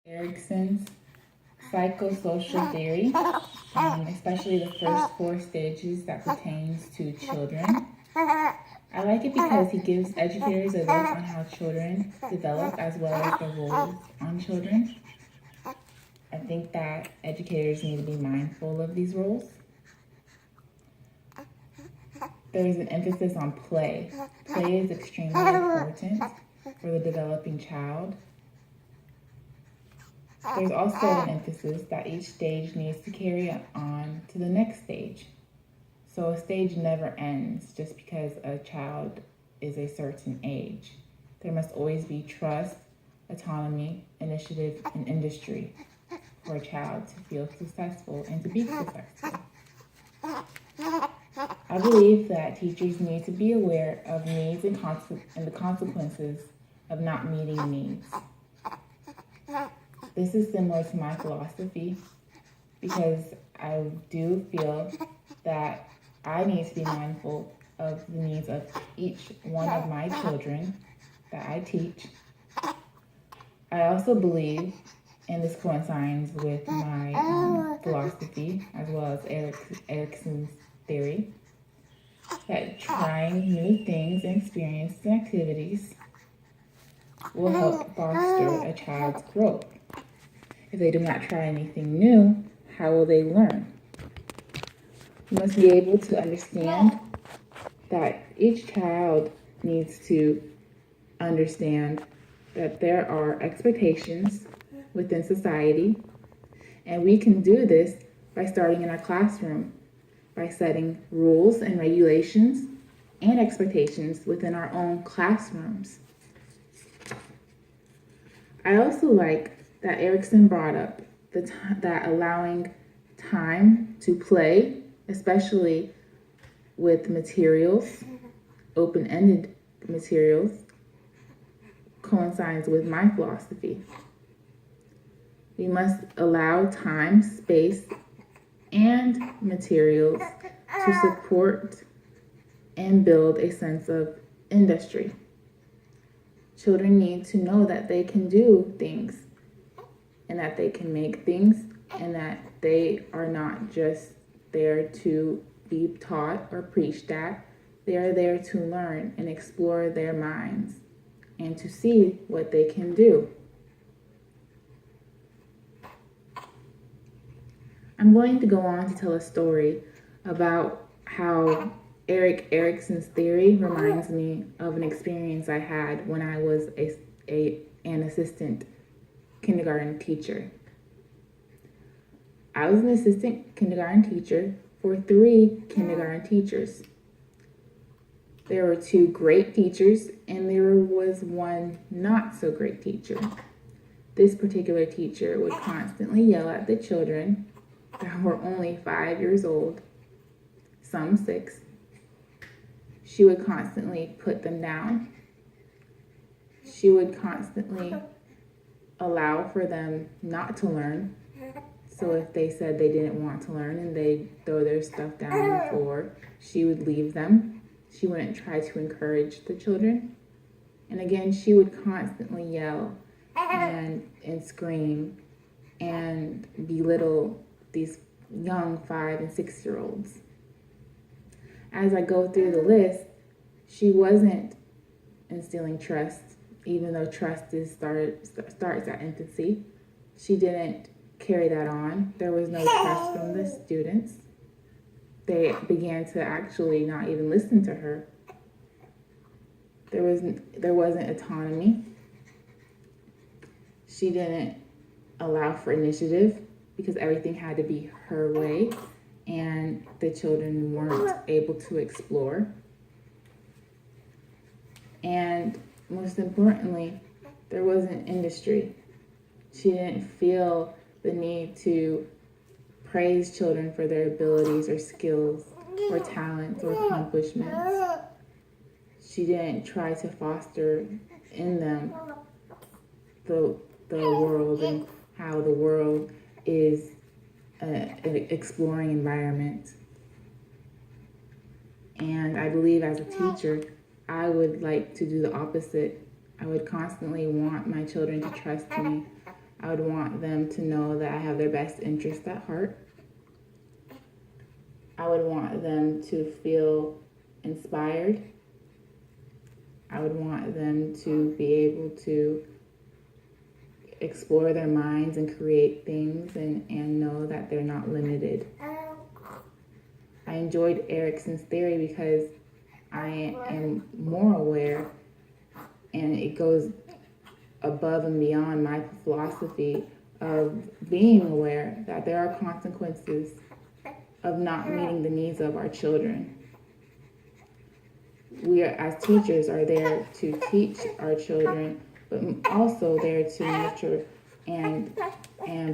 Erickson's psychosocial theory, especially the first 4 stages that pertains to children. I like it because he gives educators a look on how children develop as well as the roles on children. I think that educators need to be mindful of these roles. There's an emphasis on play. Play is extremely important for the developing child. There's also an emphasis that each stage needs to carry on to the next stage. So a stage never ends just because a child is a certain age. There must always be trust, autonomy, initiative, and industry for a child to feel successful and to be successful. I believe that teachers need to be aware of needs and the consequences of not meeting needs. This is similar to my philosophy because I do feel that I need to be mindful of the needs of each one of my children that I teach. I also believe, and this coincides with my philosophy as well as Erickson's theory, that trying new things and experiences and activities will help foster a child's growth. If they do not try anything new, how will they learn? You must be able to understand that each child needs to understand that there are expectations within society, and we can do this by starting in our classroom, by setting rules and regulations and expectations within our own classrooms. I also like that Erickson brought up that allowing time to play, especially with materials, open-ended materials, coincides with my philosophy. We must allow time, space, and materials to support and build a sense of industry. Children need to know that they can do things and that they can make things and that they are not just there to be taught or preached at. They are there to learn and explore their minds and to see what they can do. I'm going to go on to tell a story about how Erickson's theory reminds me of an experience I had when I was an assistant kindergarten teacher. I was an assistant kindergarten teacher for 3 kindergarten teachers. There were 2 great teachers and there was 1 not so great teacher. This particular teacher would constantly yell at the children that were only 5 years old, some 6. She would constantly put them down. She would constantly allow for them not to learn. So if they said they didn't want to learn and they throw their stuff down on the floor, she would leave them. She wouldn't try to encourage the children. And again, she would constantly yell and scream and belittle these young 5 and 6-year-olds. As I go through the list, she wasn't instilling trust, even though trust starts at infancy. She didn't carry that on. There was no trust from the students. They began to actually not even listen to her. There wasn't autonomy. She didn't allow for initiative because everything had to be her way and the children weren't able to explore. And most importantly, there wasn't industry. She didn't feel the need to praise children for their abilities or skills or talents or accomplishments. She didn't try to foster in them the world and how the world is an exploring environment. And I believe as a teacher, I would like to do the opposite. I would constantly want my children to trust me I would want them to know that I have their best interest at heart. I would want them to feel inspired. I would want them to be able to explore their minds and create things and know that they're not limited. I enjoyed Erickson's theory because I am more aware, and it goes above and beyond my philosophy of being aware that there are consequences of not meeting the needs of our children. We are, as teachers, are there to teach our children, but also there to nurture and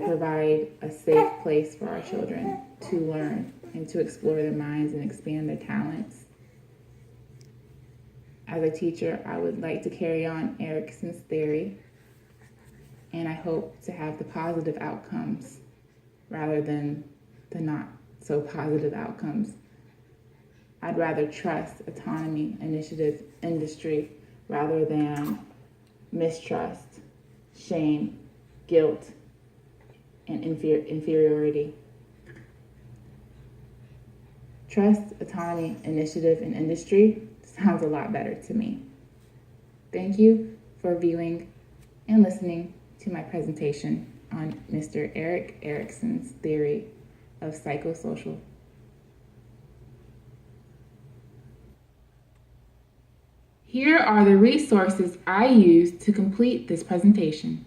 provide a safe place for our children to learn and to explore their minds and expand their talents. As a teacher, I would like to carry on Erickson's theory, and I hope to have the positive outcomes rather than the not so positive outcomes. I'd rather trust autonomy, initiative, industry, rather than mistrust, shame, guilt, and inferiority. Trust, autonomy, initiative, and industry sounds a lot better to me. Thank you for viewing and listening to my presentation on Mr. Erickson's theory of psychosocial. Here are the resources I used to complete this presentation.